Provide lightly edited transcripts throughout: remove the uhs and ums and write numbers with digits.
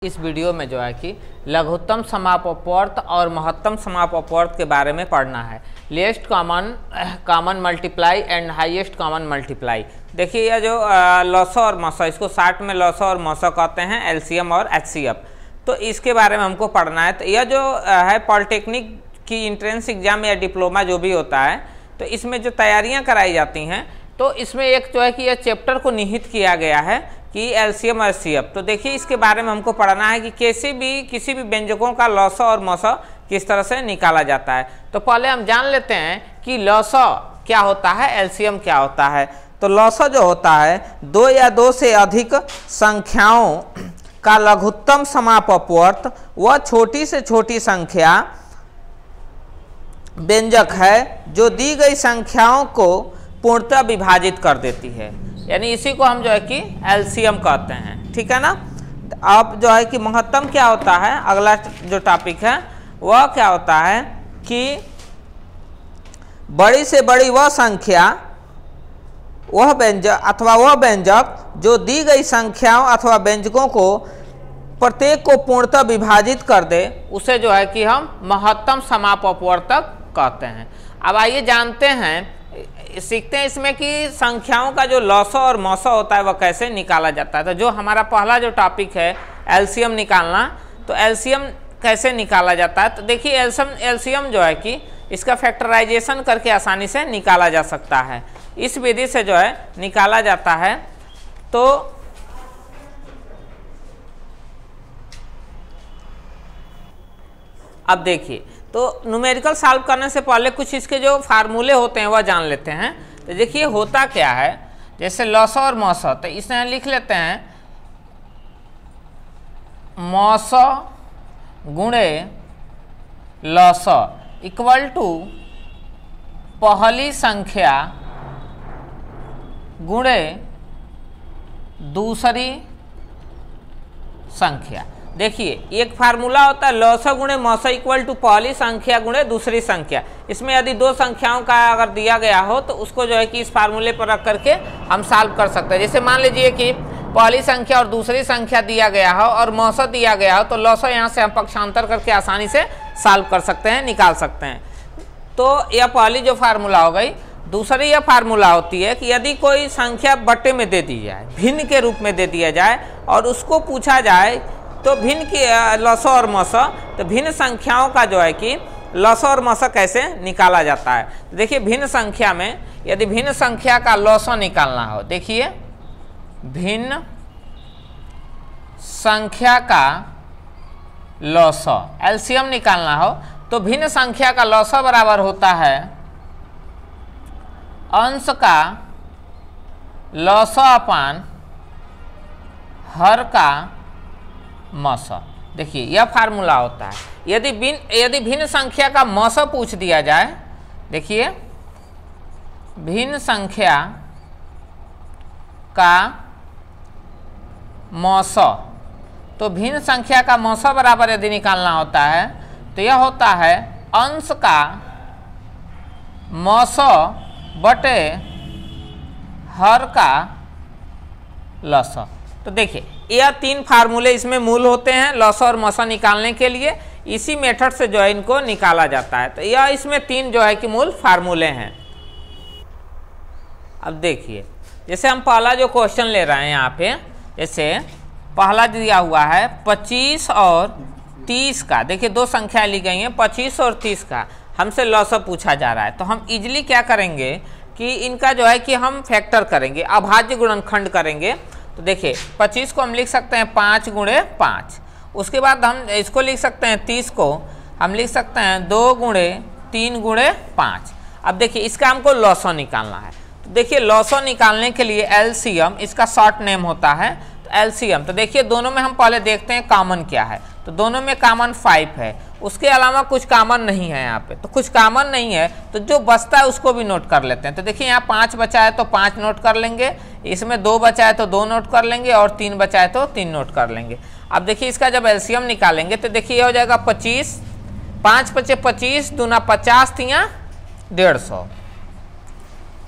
इस वीडियो में जो है कि लघुत्तम समापवर्त और महत्तम समापवर्त के बारे में पढ़ना है। Least common multiply and highest common multiply. देखिए यह जो लॉसो और मॉसो, इसको शार्ट में लॉसो और मॉसो कहते हैं, एलसीएम और एचसीएफ। तो इसके बारे में हमको पढ़ना है। तो यह जो है पॉलिटेक्निक की एंट्रेंस एग्जाम या डिप्लोमा जो भी होता है, तो इसमें जो तैयारियाँ कराई जाती हैं, तो इसमें एक जो है कि यह चैप्टर को निहित किया गया है कि एलसीएम और एचसीएफ। तो देखिए इसके बारे में हमको पढ़ना है कि किसी भी व्यंजकों का लॉसो और मॉसो किस तरह से निकाला जाता है। तो पहले हम जान लेते हैं कि लॉसो क्या होता है, एलसीएम क्या होता है। तो लॉसो जो होता है दो या दो से अधिक संख्याओं का लघुत्तम समापवर्त वह छोटी से छोटी संख्या व्यंजक है जो दी गई संख्याओं को पूर्णतः विभाजित कर देती है, यानी इसी को हम जो है कि एलसीएम कहते हैं। ठीक है ना। अब जो है कि महत्तम क्या होता है, अगला जो टॉपिक है वह क्या होता है कि बड़ी से बड़ी वह संख्या, वह व्यंजक अथवा वह व्यंजक जो दी गई संख्याओं अथवा व्यंजकों को प्रत्येक को पूर्णतः विभाजित कर दे, उसे जो है कि हम महत्तम समापवर्तक कहते हैं। अब आइए जानते हैं, सीखते हैं इसमें कि संख्याओं का जो लॉसो और मॉसो होता है वह कैसे निकाला जाता है। तो जो हमारा पहला जो टॉपिक है एलसीएम निकालना, तो एलसीएम कैसे निकाला जाता है। तो देखिए एलसीएम जो है कि इसका फैक्टराइजेशन करके आसानी से निकाला जा सकता है। इस विधि से जो है निकाला जाता है। तो अब देखिए, तो न्यूमेरिकल सॉल्व करने से पहले कुछ इसके जो फार्मूले होते हैं वह जान लेते हैं। तो देखिए होता क्या है, जैसे लॉसो और मॉसो, तो इसमें लिख लेते हैं मॉसो गुणे लॉसो इक्वल टू पहली संख्या गुणे दूसरी संख्या। देखिए एक फार्मूला होता है लॉसो गुणे मॉसो इक्वल टू पहली संख्या गुणे दूसरी संख्या। इसमें यदि दो संख्याओं का अगर दिया गया हो तो उसको जो है कि इस फार्मूले पर रख करके हम सॉल्व कर सकते हैं। जैसे मान लीजिए कि पहली संख्या और दूसरी संख्या दिया गया हो और मॉसो दिया गया हो, तो लॉसो यहाँ से हम पक्षांतर करके आसानी से सॉल्व कर सकते हैं, निकाल सकते हैं। तो यह पहली जो फार्मूला हो गई। दूसरी यह फार्मूला होती है कि यदि कोई संख्या बट्टे में दे दी जाए, भिन्न के रूप में दे दिया जाए और उसको पूछा जाए तो भिन्न की लॉसो और मॉसो, तो भिन्न संख्याओं का जो है कि लॉसो और मॉसो कैसे निकाला जाता है। तो देखिए भिन्न संख्या में यदि भिन्न संख्या का लॉसो निकालना हो, देखिए भिन्न संख्या का लॉसो एलसीएम निकालना हो, तो भिन्न संख्या का लॉसो बराबर होता है अंश का लॉसो अपान हर का मॉसो। देखिए यह फार्मूला होता है। यदि भिन्न संख्या का मॉसो पूछ दिया जाए, देखिए भिन्न संख्या का मॉसो, तो भिन्न संख्या का मॉसो बराबर यदि निकालना होता है तो यह होता है अंश का मॉसो बटे हर का लॉसो। तो देखिए यह तीन फार्मूले इसमें मूल होते हैं लॉसो और मॉसो निकालने के लिए। इसी मेथड से जो है इनको निकाला जाता है। तो यह इसमें तीन जो है कि मूल फार्मूले हैं। अब देखिए जैसे हम पहला जो क्वेश्चन ले रहे हैं यहाँ पे, जैसे पहला दिया हुआ है 25 और 30 का। देखिए दो संख्या ली गई हैं 25 और 30 का, हमसे लॉसो पूछा जा रहा है। तो हम इजिली क्या करेंगे कि इनका जो है कि हम फैक्टर करेंगे, अभाज्य गुणनखंड करेंगे। तो देखिए 25 को हम लिख सकते हैं 5 गुणे 5। उसके बाद हम इसको लिख सकते हैं 30 को हम लिख सकते हैं 2 गुणे 3 गुणे 5। अब देखिए इसका हमको लॉसो निकालना है। तो देखिए लॉसो निकालने के लिए एलसीएम, इसका शॉर्ट नेम होता है तो एलसीएम। तो देखिए दोनों में हम पहले देखते हैं कॉमन क्या है। तो दोनों में कॉमन 5 है, उसके अलावा कुछ कॉमन नहीं है यहाँ पे। तो कुछ कॉमन नहीं है तो जो बचता है उसको भी नोट कर लेते हैं। तो देखिए यहाँ 5 बचा है तो 5 नोट कर लेंगे, इसमें 2 बचा है तो 2 नोट कर लेंगे और 3 बचा है तो 3 नोट कर लेंगे। अब देखिए इसका जब एलसीएम निकालेंगे तो देखिए ये हो जाएगा 25, 5 पचे 25, दूना 50 थिया 150।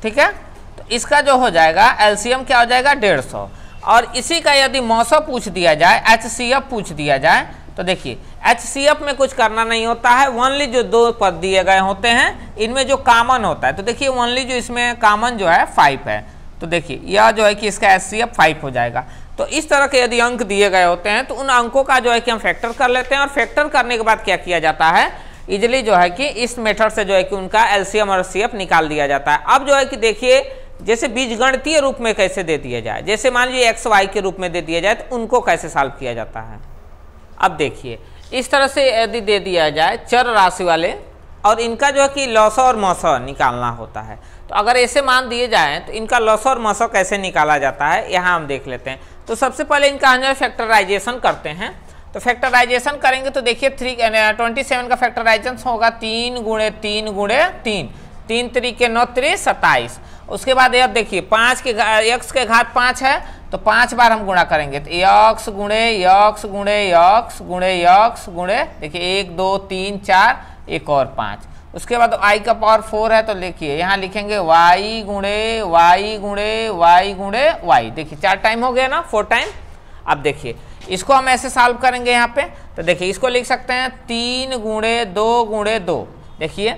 ठीक है। तो इसका जो हो जाएगा एलसीएम क्या हो जाएगा 150। और इसी का यदि मौसा पूछ दिया जाए, HCF पूछ दिया जाए, तो देखिए HCF में कुछ करना नहीं होता है, ओनली जो दो पद दिए गए होते हैं इनमें जो कॉमन होता है, तो देखिए ओनली जो इसमें कॉमन जो है 5 है, तो देखिए यह जो है कि इसका HCF 5 हो जाएगा। तो इस तरह के यदि अंक दिए गए होते हैं तो उन अंकों का जो है कि हम फैक्टर कर लेते हैं, और फैक्टर करने के बाद क्या किया जाता है, इजिली जो है कि इस मेथड से जो है कि उनका LCM और HCF निकाल दिया जाता है। अब जो है कि देखिए जैसे बीजगणितीय रूप में कैसे दे दिया जाए, जैसे मान लीजिए XY के रूप में दे दिया जाए तो उनको कैसे सॉल्व किया जाता है। अब देखिए इस तरह से यदि दे दिया जाए चर राशि वाले, और इनका जो है कि लॉसा और मौसा निकालना होता है, तो अगर ऐसे मान दिए जाएँ तो इनका लॉसा और मौसा कैसे निकाला जाता है यहाँ हम देख लेते हैं। तो सबसे पहले इनका हम जो फैक्टराइजेशन करते हैं, तो फैक्टराइजेशन करेंगे तो देखिए 27 का फैक्टराइजेशन होगा 3 गुणे 3 गुणे 3, 3 3 9 3 27। उसके बाद यह देखिए 5 के x के घात 5 है, तो 5 बार हम गुणा करेंगे, तो x गुणे x गुणे x गुणे x गुणे देखिए 1 2 3 4 एक और 5। उसके बाद y का पावर 4 है, तो देखिए यहाँ लिखेंगे y गुणे y गुणे y गुणे y, देखिए 4 टाइम हो गया ना, 4 टाइम। अब देखिए इसको हम ऐसे सॉल्व करेंगे यहाँ पे, तो देखिए इसको लिख सकते हैं 3 गुणे 2 गुणे 2, देखिए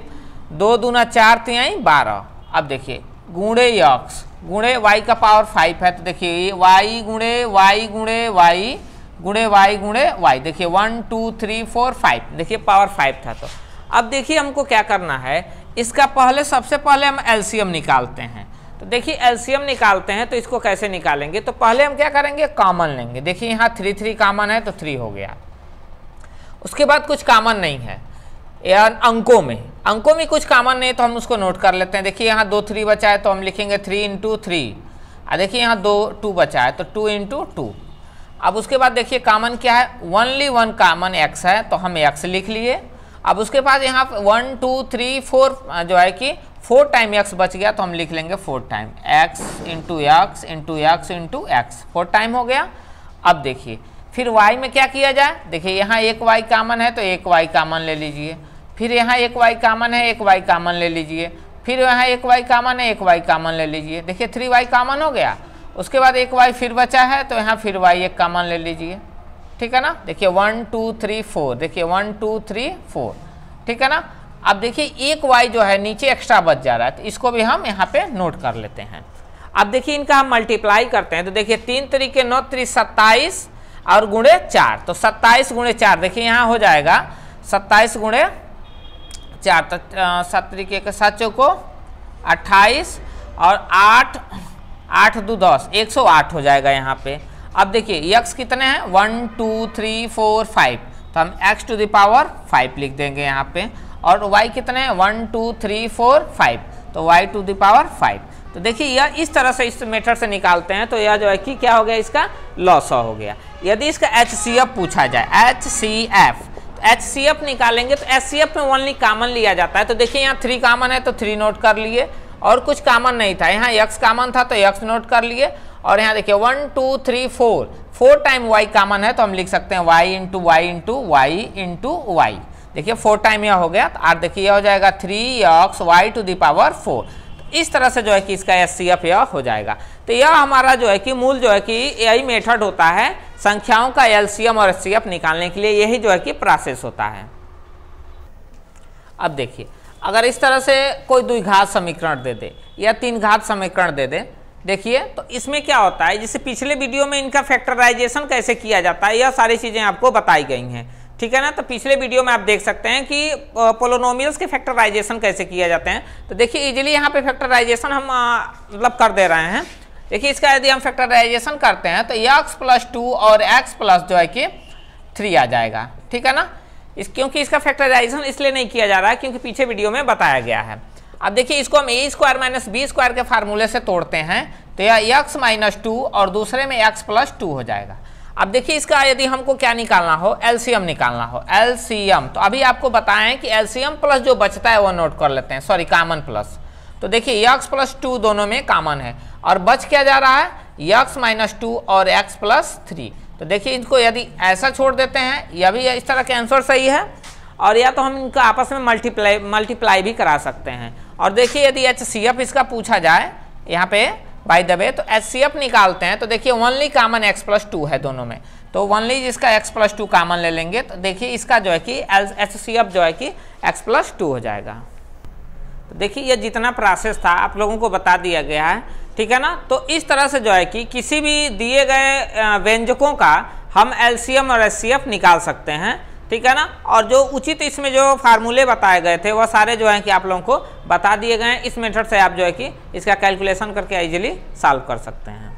2 दूना 4 3 12। अब देखिए गुणे x गुणे y का पावर 5 है, तो देखिए y गुणे y गुणे y गुणे y गुणे y, देखिए 1 2 3 4 5, देखिए पावर 5 था। तो अब देखिए हमको क्या करना है, इसका सबसे पहले हम LCM निकालते हैं। तो देखिए LCM निकालते हैं तो इसको कैसे निकालेंगे, तो पहले हम क्या करेंगे, कॉमन लेंगे। देखिए यहाँ 3 3 कॉमन है तो 3 हो गया। उसके बाद कुछ कॉमन नहीं है अंकों में कुछ कॉमन नहीं है तो हम उसको नोट कर लेते हैं। देखिए यहाँ 2 3 बचा है तो हम लिखेंगे 3 × 3, और देखिए यहाँ 2 बचा है तो 2 × 2। अब उसके बाद देखिए कॉमन क्या है, ओनली 1 कॉमन x है, तो हम x लिख लिए। अब उसके बाद यहाँ 1 2 3 4 जो है कि 4 टाइम x बच गया, तो हम लिख लेंगे 4 time x × x × x × x, 4 time हो गया। अब देखिए फिर y में क्या किया जाए, देखिए यहाँ एक y कॉमन है तो एक y कॉमन ले लीजिए, फिर यहाँ एक y कॉमन है एक y कॉमन ले लीजिए, फिर यहाँ एक y कॉमन है एक y कॉमन ले लीजिए, देखिए 3y कॉमन हो गया। उसके बाद एक y फिर बचा है तो यहाँ फिर y एक कॉमन ले लीजिए, ठीक है ना। देखिए 1 2 3 4, देखिए 1 2 3 4, ठीक है ना। अब देखिए एक y जो है नीचे एक्स्ट्रा बच जा रहा है, तो इसको भी हम यहाँ पे नोट कर लेते हैं। अब देखिए इनका हम मल्टीप्लाई करते हैं, तो देखिए 3 3 9 3 27 और गुणे 4, तो 27 गुणे 4, देखिए यहाँ हो जाएगा 27 गुणे 4, तो 7 तरीके के 7 चौको 28 और 8 2 10, 108 हो जाएगा यहाँ पे। अब देखिए x कितने हैं, 1 2 3 4 5, तो हम x टू द पावर 5 लिख देंगे यहाँ पे, और y कितने हैं 1 2 3 4 5, तो y टू द पावर 5। तो देखिए यह इस तरह से इस मेथड से निकालते हैं, तो यह जो है कि क्या हो गया, इसका लॉसा हो गया। यदि इसका HCF पूछा जाए, HCF, तो HCF निकालेंगे तो HCF में ओनली कॉमन लिया जाता है। तो देखिए यहाँ 3 कॉमन है तो 3 नोट कर लिए, और कुछ कॉमन नहीं था, यहाँ x कॉमन था तो x नोट कर लिए, और यहाँ देखिए 1 2 3 4 टाइम y कॉमन है तो हम लिख सकते हैं y × y × y × y, देखिए 4 टाइम यह हो गया। तो आर देखिए यह हो जाएगा 3x y to the power 4। इस तरह से जो है कि इसका HCF यह हो जाएगा। तो यह हमारा जो है कि मूल जो है कि यही मेथड होता है संख्याओं का LCM और HCF निकालने के लिए, यही जो है कि प्रोसेस होता है। अब देखिए अगर इस तरह से कोई द्विघात समीकरण दे दे या 3 घात समीकरण दे दे, देखिए तो इसमें क्या होता है, जैसे पिछले वीडियो में इनका फैक्टराइजेशन कैसे किया जाता है, यह सारी चीज़ें आपको बताई गई हैं, ठीक है ना। तो पिछले वीडियो में आप देख सकते हैं कि पोलिनोमियल्स के फैक्टराइजेशन कैसे किए जाते हैं। तो देखिए इजीली यहाँ पे फैक्टराइजेशन हम मतलब कर दे रहे हैं। देखिए इसका यदि हम फैक्टराइजेशन करते हैं तो x + 2 और x + जो है कि 3 आ जाएगा, ठीक है ना। क्योंकि इसका फैक्टराइजेशन इसलिए नहीं किया जा रहा है क्योंकि पीछे वीडियो में बताया गया है। अब देखिए इसको हम a² - b² के फार्मूले से तोड़ते हैं, तो यह x - 2 और दूसरे में x + 2 हो जाएगा। अब देखिए इसका यदि हमको क्या निकालना हो, LCM निकालना हो, LCM, तो अभी आपको बताएं कि LCM प्लस जो बचता है वो नोट कर लेते हैं, सॉरी कॉमन प्लस। तो देखिए x + 2 दोनों में कॉमन है, और बच क्या जा रहा है, x - 2 और x + 3। तो देखिए इनको यदि ऐसा छोड़ देते हैं, यह भी इस तरह के आंसर सही है, और या तो हम इनका आपस में मल्टीप्लाई भी करा सकते हैं। और देखिए यदि HCF इसका पूछा जाए यहाँ पे, बाय द वे। तो HCF निकालते हैं तो देखिए ओनली कॉमन x+2 है दोनों में, तो ओनली जिसका x+2 कॉमन ले लेंगे तो देखिए इसका जो है कि HCF जो है कि x+2 हो जाएगा। तो देखिए ये जितना प्रोसेस था आप लोगों को बता दिया गया है, ठीक है ना। तो इस तरह से जो है कि किसी भी दिए गए व्यंजकों का हम LCM और HCF निकाल सकते हैं, ठीक है ना। और जो उचित इसमें जो फार्मूले बताए गए थे वह सारे जो है कि आप लोगों को बता दिए गए हैं। इस मेथड से आप जो है कि इसका कैलकुलेशन करके इजीली सॉल्व कर सकते हैं।